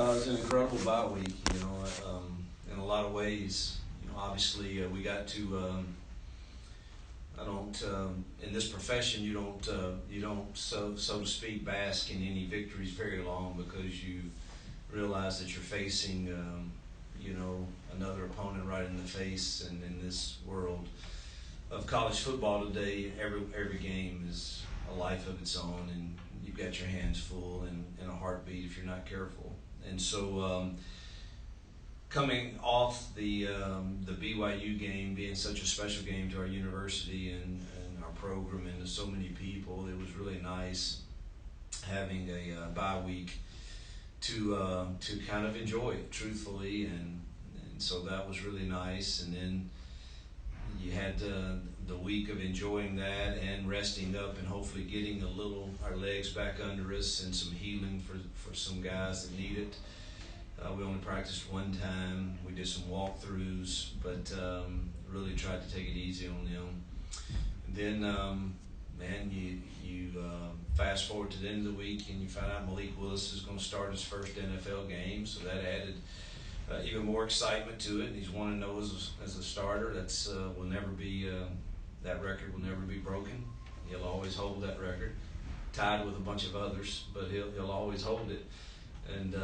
It's an incredible bye week, in a lot of ways. Obviously, we got to. I don't. In this profession, you don't. You don't, so to speak, bask in any victories very long because you realize that you're facing, another opponent right in the face, and in this world of college football today, every game is a life of its own, and you've got your hands full and a heartbeat if you're not careful. And so, coming off the BYU game being such a special game to our university and our program and to so many people, it was really nice having a bye week to kind of enjoy it truthfully, and so that was really nice. And then you had the week of enjoying that and resting up and hopefully getting our legs back under us and some healing for some guys that need it. We only practiced one time. We did some walkthroughs, but really tried to take it easy on them. And then, you fast forward to the end of the week and you find out Malik Willis is going to start his first NFL game, so that added even more excitement to it. And he's 1-0 as a starter. That's will never be that record will never be broken. He'll always hold that record, tied with a bunch of others, but he'll always hold it. And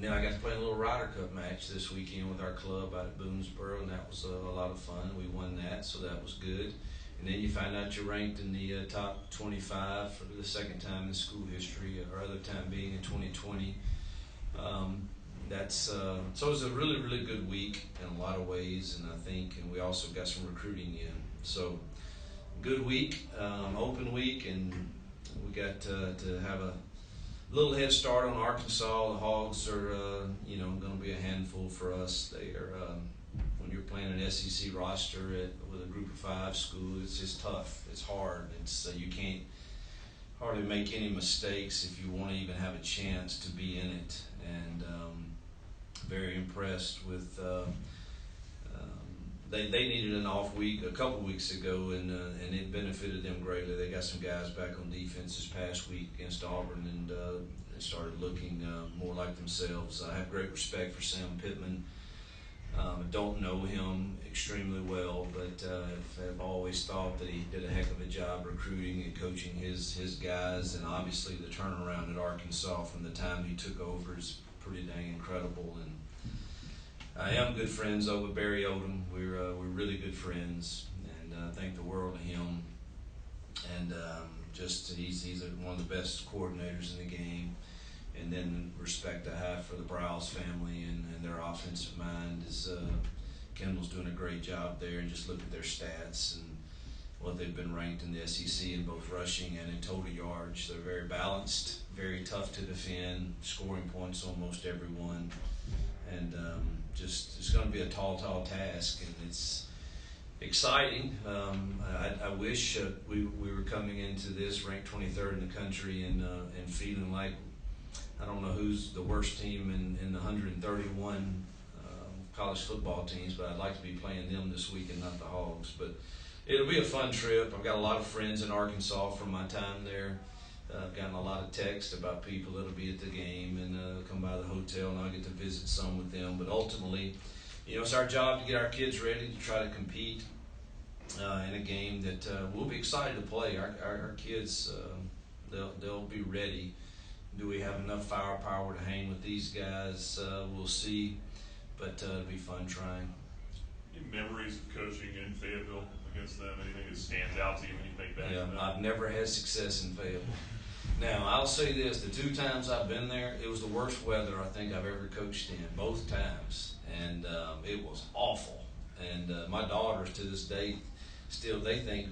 then I got to play a little Ryder Cup match this weekend with our club out at Boonesboro, and that was a lot of fun. We won that, so that was good. And then you find out you're ranked in the top 25 for the second time in school history, our other time being in 2020. So it was a really, really good week in a lot of ways, and we also got some recruiting in. So good week, open week, and we got to have a little head start on Arkansas. The Hogs are, going to be a handful for us. They are, when you're playing an SEC roster with a group of 5 school, it's just tough. It's hard. You can't hardly make any mistakes if you want to even have a chance to be in it. And very impressed with. They needed an off week a couple weeks ago, and it benefited them greatly. They got some guys back on defense this past week against Auburn, and they started looking more like themselves. I have great respect for Sam Pittman. I don't know him extremely well, but I've always thought that he did a heck of a job recruiting and coaching his guys, and obviously the turnaround at Arkansas from the time he took over is pretty dang incredible. And I am good friends with Barry Odom. We're really good friends, and I think the world of him. And he's one of the best coordinators in the game. And then respect I have for the Browse family and their offensive mind is Kendall's doing a great job there. And just look at their stats and what they've been ranked in the SEC in both rushing and in total yards. They're very balanced, very tough to defend, scoring points on most everyone. And it's going to be a tall task, and it's exciting. I wish we were coming into this ranked 23rd in the country and feeling like I don't know who's the worst team in the 131 college football teams, but I'd like to be playing them this week and not the Hogs. But it'll be a fun trip. I've got a lot of friends in Arkansas from my time there. I've gotten a lot of text about people that'll be at the game and come by the hotel, and I'll get to visit some with them. But ultimately, it's our job to get our kids ready to try to compete in a game that we'll be excited to play. Our kids, they'll be ready. Do we have enough firepower to hang with these guys? We'll see, but it'll be fun trying. Any memories of coaching in Fayetteville against them? Anything that stands out to you when you think back to them? I've never had success in Fayetteville. Now, I'll say this, the 2 times I've been there, it was the worst weather I think I've ever coached in, both times, and it was awful. And my daughters to this day, still, they think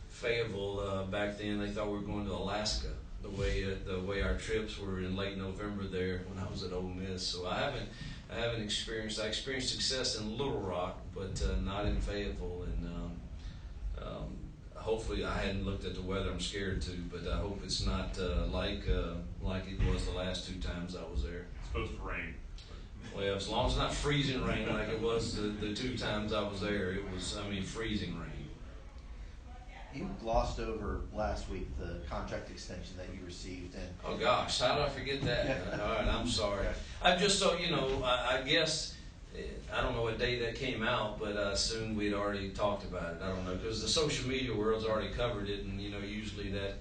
Fayetteville, back then, they thought we were going to Alaska, the way our trips were in late November there when I was at Ole Miss. So I haven't experienced success in Little Rock, but not in Fayetteville. And hopefully, I hadn't looked at the weather. I'm scared to, but I hope it's not like it was the last 2 times I was there. It's supposed to rain. Well, as long as it's not freezing rain like it was the 2 times I was there, it was freezing rain. You glossed over last week the contract extension that you received, and Oh gosh, how did I forget that? Yeah. All right, I'm sorry. I'm just so I guess I don't know what day that came out, but I assumed we'd already talked about it. I don't know because the social media world's already covered it, and usually that.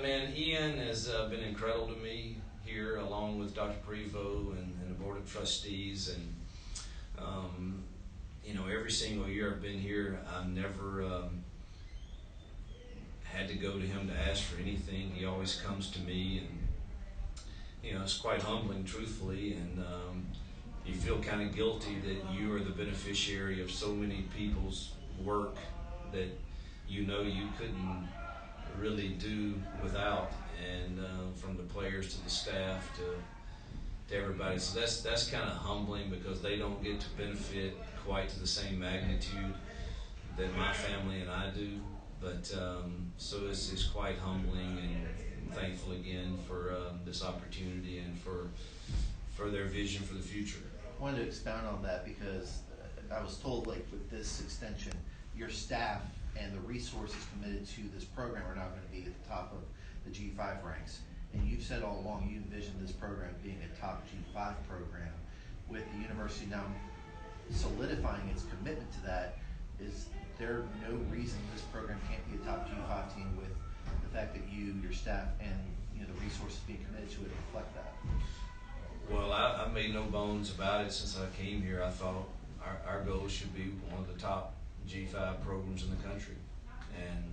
Man, Ian has been incredible to me here, along with Dr. Prevo and the board of trustees, and every single year I've been here, I've never had to go to him to ask for anything. He always comes to me, and it's quite humbling, truthfully, and you feel kind of guilty that you are the beneficiary of so many people's work that you couldn't really do without, and from the players to the staff to everybody. So that's kind of humbling because they don't get to benefit quite to the same magnitude that my family and I do. But so it's quite humbling, and thankful again for this opportunity and for their vision for the future. I wanted to expound on that because I was told, like, with this extension, your staff and the resources committed to this program are now going to be at the top of the G5 ranks. And you've said all along you envisioned this program being a top G5 program. With the university now solidifying its commitment to that, is there no reason this program can't be a top G5 team with the fact that you, your staff, and the resources being committed to it reflect that? Well, I made no bones about it since I came here. I thought our goal should be one of the top G5 programs in the country, and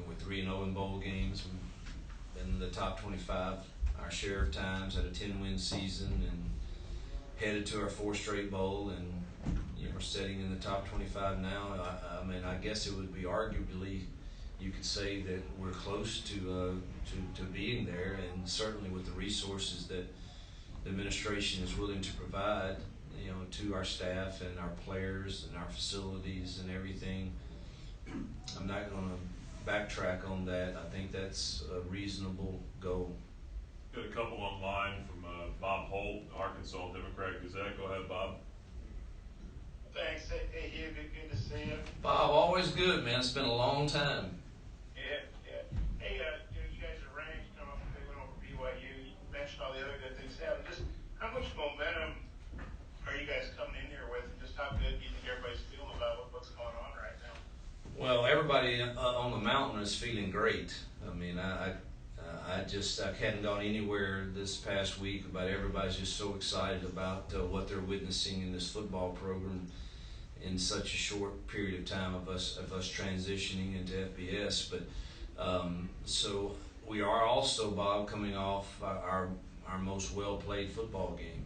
we're 3-0 in bowl games. We've been in the top 25 our share of times, had a 10-win season, and headed to our 4th straight bowl, and we're sitting in the top 25 now. I guess it would be arguably, you could say that we're close to being there, and certainly with the resources that the administration is willing to provide, to our staff and our players and our facilities and everything. I'm not going to backtrack on that. I think that's a reasonable goal. Got a couple online from Bob Holt, Arkansas Democrat Gazette. Go ahead, Bob. Thanks. Hey, Hugh, good to see you. Bob, always good, man. It's been a long time. Yeah. Hey, you guys are ranked. They went over BYU. You mentioned all the other good things happening. Just how much momentum are you guys coming in here with? And just how good do you think everybody's feeling about what's going on right now? Well, everybody on the mountain is feeling great. I hadn't gone anywhere this past week, but everybody's just so excited about what they're witnessing in this football program in such a short period of time of us transitioning into FBS. But so we are also, Bob, coming off our most well-played football game.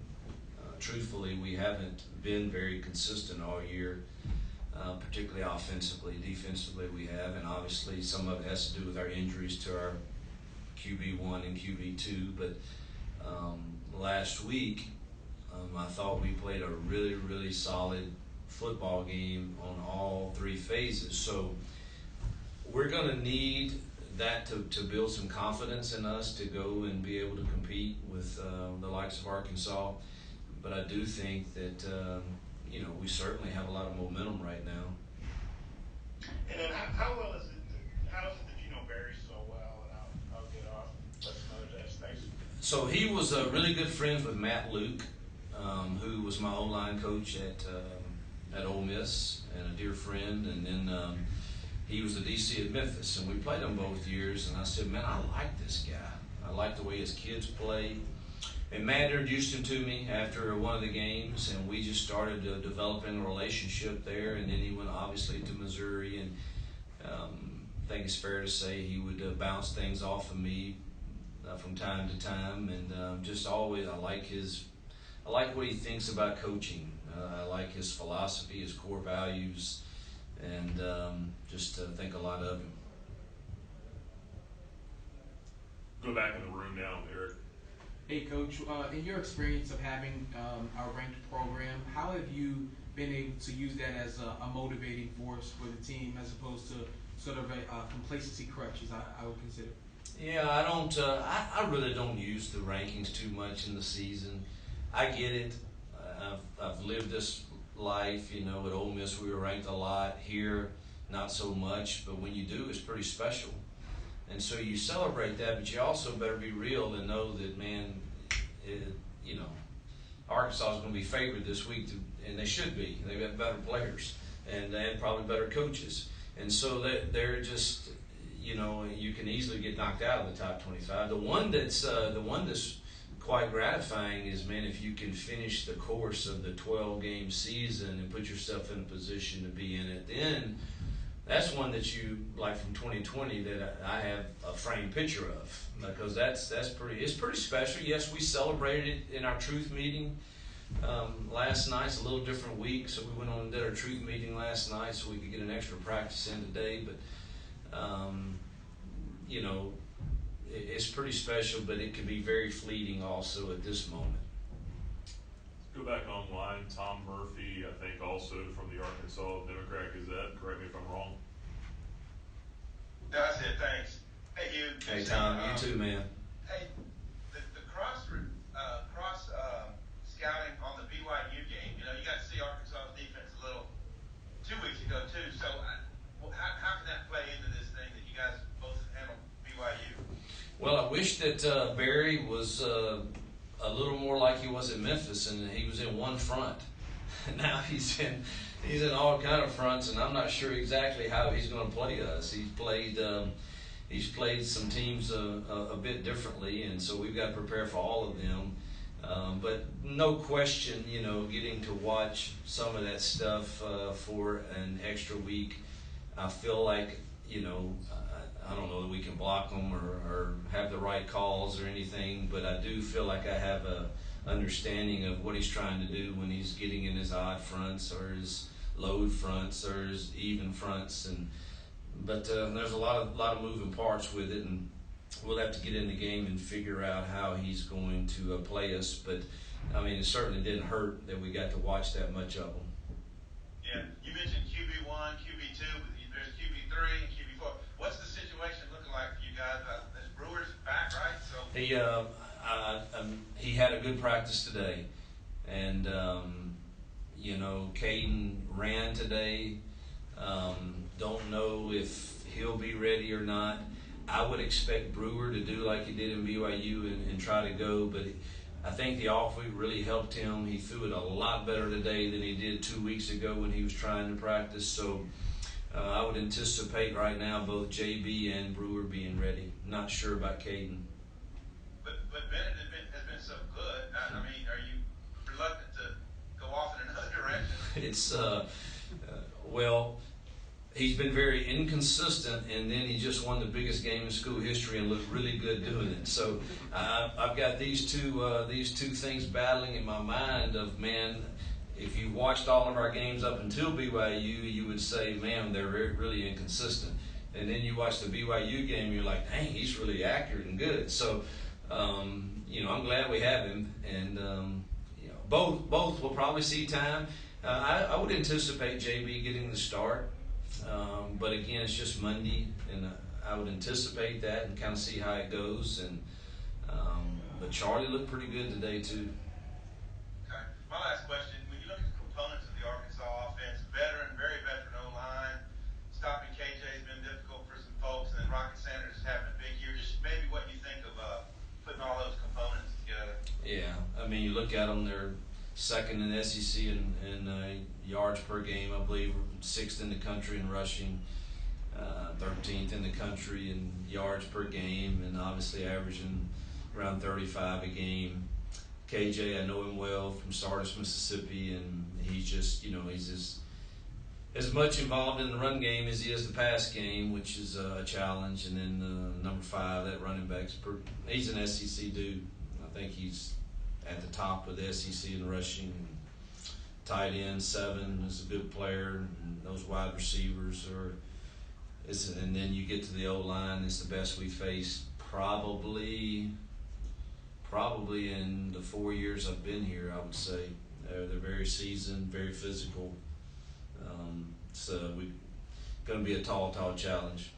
Truthfully, we haven't been very consistent all year, particularly offensively. Defensively, we have, and obviously some of it has to do with our injuries to our QB1 and QB2. But last week, I thought we played a really, really solid football game on all 3 phases. So we're going to need that to build some confidence in us to go and be able to compete with the likes of Arkansas. But I do think that we certainly have a lot of momentum right now. And then how well is it? How is it that you know Barry so well? And I'll get off. That's another test. Thanks. So he was really good friends with Matt Luke, who was my O-line coach at Ole Miss and a dear friend. And then he was the DC at Memphis, and we played him both years. And I said, man, I like this guy. I like the way his kids play. And Matt introduced him to me after one of the games, and we just started developing a relationship there. And then he went obviously to Missouri, and I think it's fair to say he would bounce things off of me from time to time. And just always, I like what he thinks about coaching. I like his philosophy, his core values, and just think a lot of him. Go back in the room now, Eric. Hey, Coach, in your experience of having a ranked program, how have you been able to use that as a motivating force for the team as opposed to sort of a complacency crutch, as I would consider? Yeah, I don't. I really don't use the rankings too much in the season. I get it. I've lived this life. You know, at Ole Miss we were ranked a lot. Here, not so much. But when you do, it's pretty special. And so you celebrate that, but you also better be real and know that, man, you know, Arkansas is going to be favored this week, and they should be. They've got better players and probably better coaches. And so they're just, you know, you can easily get knocked out of the top 25. The one that's quite gratifying is, man, if you can finish the course of the 12-game season and put yourself in a position to be in it, then that's one that you, like from 2020, that I have a framed picture of, because it's pretty special. Yes, we celebrated it in our truth meeting last night. It's a little different week, so we went on and did our truth meeting last night so we could get an extra practice in today. But you know, it's pretty special, but it can be very fleeting also at this moment. Go back online. Tom Murphy, I think, also from the Arkansas Democrat Gazette. Correct me if I'm wrong. No, that's it. Thanks. Hey, Hugh. Hey, Tom, you too, man. Hey, the cross scouting on the BYU game. You know, you got to see Arkansas's defense a little 2 weeks ago too. So, how can that play into this thing that you guys both handle BYU? Well, I wish that Barry was a little more like he was at Memphis, and he was in one front. Now he's in all kind of fronts, and I'm not sure exactly how he's going to play us. He's played some teams a bit differently, and so we've got to prepare for all of them. But no question, you know, getting to watch some of that stuff for an extra week, I feel like, you know, I don't know that we can block them or have the right calls or anything, but I do feel like I have a understanding of what he's trying to do when he's getting in his odd fronts or his load fronts or his even fronts. But there's a lot of moving parts with it, and we'll have to get in the game and figure out how he's going to play us. But I mean, it certainly didn't hurt that we got to watch that much of them. Yeah, you mentioned QB1, QB2, but there's QB3 and QB4. What's the situation looking like for you guys? This Brewer's back, right? So He had a good practice today, and you know, Caden ran today. Don't know if he'll be ready or not. I would expect Brewer to do like he did in BYU and try to go, but I think the off week really helped him. He threw it a lot better today than he did 2 weeks ago when he was trying to practice. So I would anticipate right now both JB and Brewer being ready. Not sure about Caden. But Bennett has been so good. I mean, are you reluctant to go off in another direction? It's well, he's been very inconsistent, and then he just won the biggest game in school history and looked really good doing it. So I've got these two things battling in my mind of, man, if you watched all of our games up until BYU, you would say, man, they're really inconsistent. And then you watch the BYU game, you're like, dang, he's really accurate and good. So, you know, I'm glad we have him. And, you know, both will probably see time. I would anticipate JB getting the start. But again, it's just Monday, and I would anticipate that and kind of see how it goes. And but Charlie looked pretty good today too. Okay. My last question: when you look at the components of the Arkansas offense, very veteran O-line, stopping KJ has been difficult for some folks, and then Rocket Sanders is having a big year. Just maybe what you think of putting all those components together. Yeah, I mean, you look at them; they're second in the SEC in yards per game, I believe, 6th in the country in rushing, 13th in the country in yards per game, and obviously averaging around 35 a game. KJ, I know him well from Sardis, Mississippi, and he's just, you know, he's as much involved in the run game as he is the pass game, which is a challenge. And then number 5, that running back's he's an SEC dude. I think he's at the top of the SEC in rushing. Tight end 7 is a good player, and those wide receivers are. And then you get to the O-line. It's the best we faced probably in the 4 years I've been here. I would say they're very seasoned, very physical. So we're going to be a tall challenge.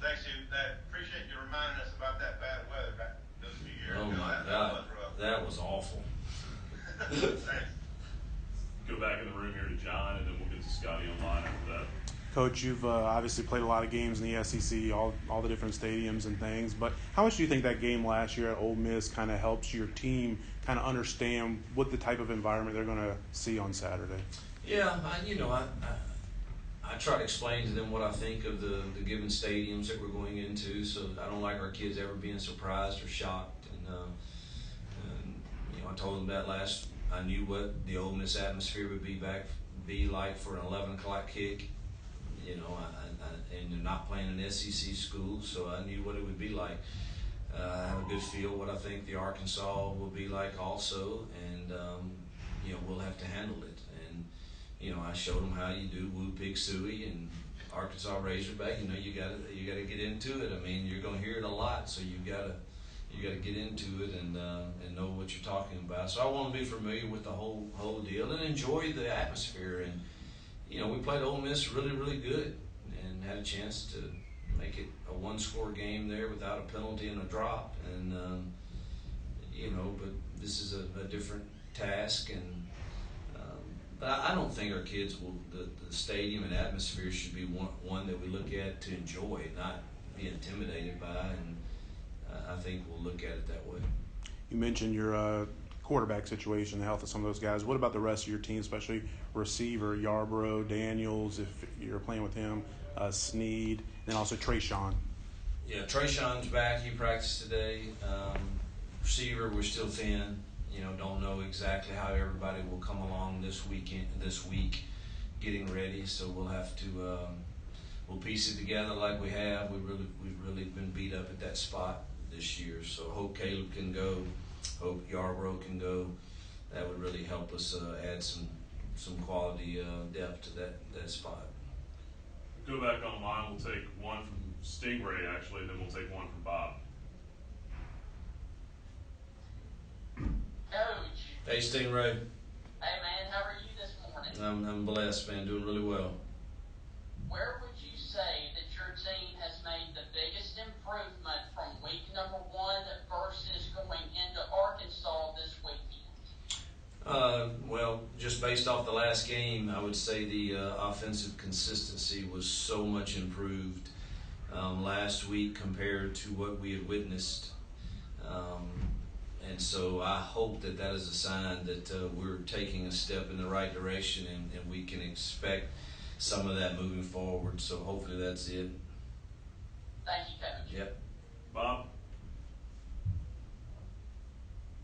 Thanks, Hugh. Appreciate you reminding us about that bad weather back those few years Oh ago. my God, that was awful. Thanks. Go go back in the room here to John, and then we'll get to Scotty online after that. Coach, you've obviously played a lot of games in the SEC, all the different stadiums and things, but how much do you think that game last year at Ole Miss kind of helps your team kind of understand what the type of environment they're going to see on Saturday? Yeah, I try to explain to them what I think of the given stadiums that we're going into, so I don't like our kids ever being surprised or shocked. And I told them that I knew what the Ole Miss atmosphere would be like for an 11 o'clock kick. And they're not playing an SEC school, so I knew what it would be like. I have a good feel what I think the Arkansas will be like also, and we'll have to handle it. And I showed them how you do Woo Pig Suey and Arkansas Razorback. You gotta get into it. I mean, you're gonna hear it a lot, so you gotta get into it and know what you're talking about. So I want to be familiar with the whole deal and enjoy the atmosphere. And we played Ole Miss really, really good and had a chance to make it a one-score game there without a penalty and a drop. And, but this is a different task. But I don't think our kids the stadium and atmosphere should be one that we look at to enjoy, not be intimidated by. And I think we'll look at it that way. You mentioned your quarterback situation, the health of some of those guys. What about the rest of your team, especially receiver, Yarborough, Daniels, if you're playing with him, Sneed, and also Trayshawn? Yeah, Trayshawn's back. He practiced today. Receiver, we're still thin. Don't know exactly how everybody will come along this week getting ready. So we'll have to we'll piece it together like we have. We've really been beat up at that spot this year. So hope Caleb can go. Hope Yarborough can go. That would really help us add some quality depth to that spot. Go back online. We'll take one from Stingray, actually, and then we'll take one from Bob. Coach. Hey, Stingray. Hey, man, how are you this morning? I'm blessed, man. Doing really well. Where would you say that your team has made the biggest improvement from week number 1 versus going into Arkansas this weekend? Well, just based off the last game, I would say the offensive consistency was so much improved last week compared to what we had witnessed. And so I hope that is a sign that we're taking a step in the right direction, and we can expect some of that moving forward. So hopefully that's it. Thank you, Coach. Yep. Bob?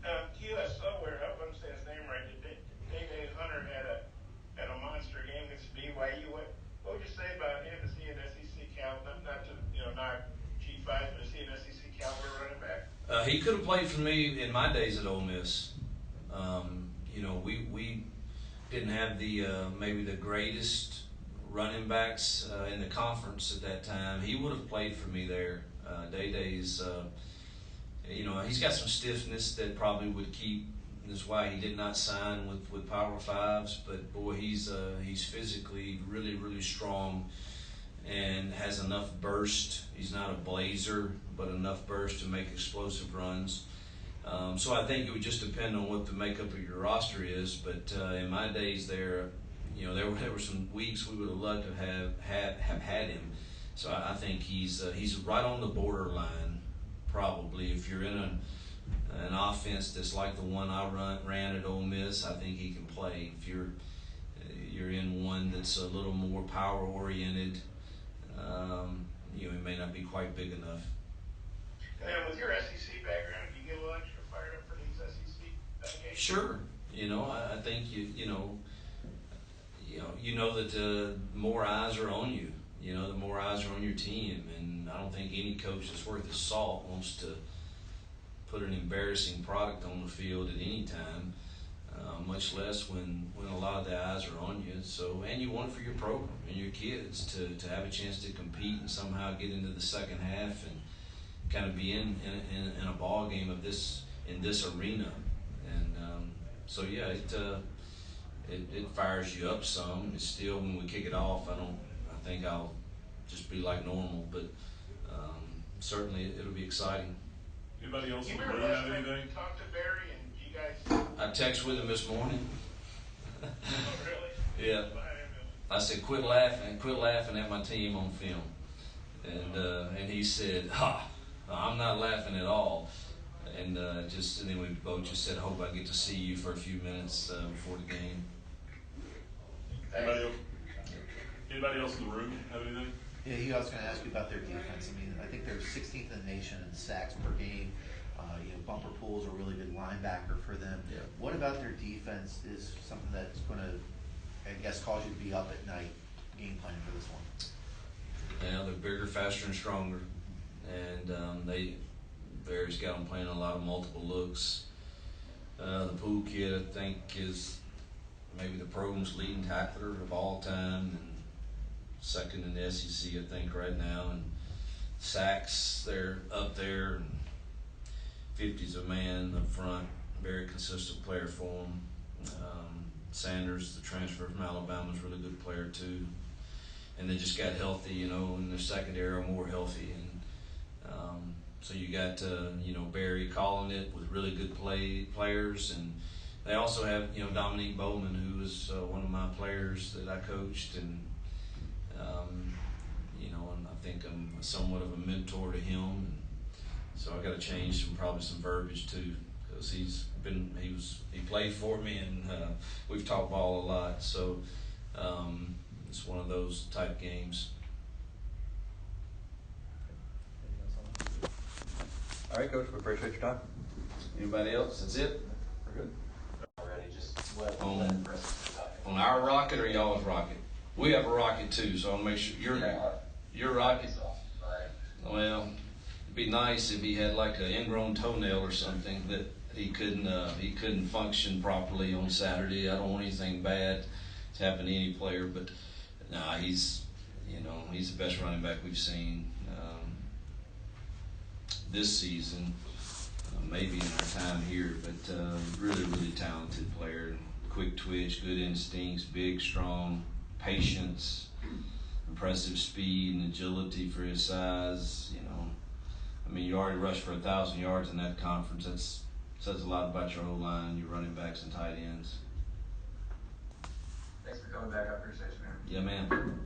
QSO, I hope I'm saying his name right. Day Hunter had a monster game against BYU. What would you say about him? Is he an SEC caliber? Not to not G5, but is he an SEC caliber running back? He could have played for me in my days at Ole Miss. We didn't have maybe the greatest running backs in the conference at that time. He would have played for me there. Day's, he's got some stiffness that probably would keep. That's why he did not sign with Power Fives. But boy, he's physically really, really strong and has enough burst. He's not a blazer, but enough burst to make explosive runs. So I think it would just depend on what the makeup of your roster is. But in my days there, there were some weeks we would have loved to have had him. So I think he's right on the borderline, probably. If you're in an offense that's like the one I ran at Ole Miss, I think he can play. If you're in one that's a little more power oriented, he may not be quite big enough. And then with your SEC background, do you get a little extra fired up for these SEC games? Sure. I think you know that more eyes are on you. The more eyes are on your team, and I don't think any coach that's worth his salt wants to put an embarrassing product on the field at any time, much less when a lot of the eyes are on you. So, and you want it for your program and your kids to have a chance to compete and somehow get into the second half and kind of be in a ball game of this in this arena. And so yeah, it fires you up some. It's still, when we kick it off, I think I'll just be like normal, but certainly it'll be exciting. Anybody else You have remember last time anything? you talked to Barry and you guys? I texted with him this morning. really? Yeah. I said, quit laughing at my team on film. And he said, I'm not laughing at all. And then we both just said, hope I get to see you for a few minutes before the game. Anybody else in the room have anything? Yeah, I was going to ask you about their defense. I mean, I think they're 16th in the nation in sacks per game. Bumper Pool's a really good linebacker for them. Yeah. What about their defense is something that's going to, I guess, cause you to be up at night game planning for this one? Yeah, they're bigger, faster, and stronger. And Barry's got them playing a lot of multiple looks. The Pool kid, I think, is maybe the program's leading tackler of all time, and second in the SEC, I think, right now. And sacks, they're up there. And 50's a man up front, very consistent player for them. Sanders, the transfer from Alabama, is a really good player too. And they just got healthy, in their secondary, more healthy. And so you got, Barry calling it with really good players. And they also have, Dominique Bowman, who was one of my players that I coached. And, and I think I'm somewhat of a mentor to him. And so I got to change probably some verbiage too, because he played for me, and we've talked ball a lot. So it's one of those type games. All right, Coach, we appreciate your time. Anybody else? That's it? We're good. Already, just On our rocket or y'all's rocket? We have a rocket too, so I'll make sure your rocket. Well, it'd be nice if he had like an ingrown toenail or something that he couldn't function properly on Saturday. I don't want anything bad to happen to any player, but nah, he's the best running back we've seen this season, maybe in our time here. But really, really talented player, quick twitch, good instincts, big, strong, patience, impressive speed and agility for his size. You already rushed for 1,000 yards in that conference. That says a lot about your O-line, your running backs, and tight ends. Thanks for coming back. I appreciate you, man. Yeah, man.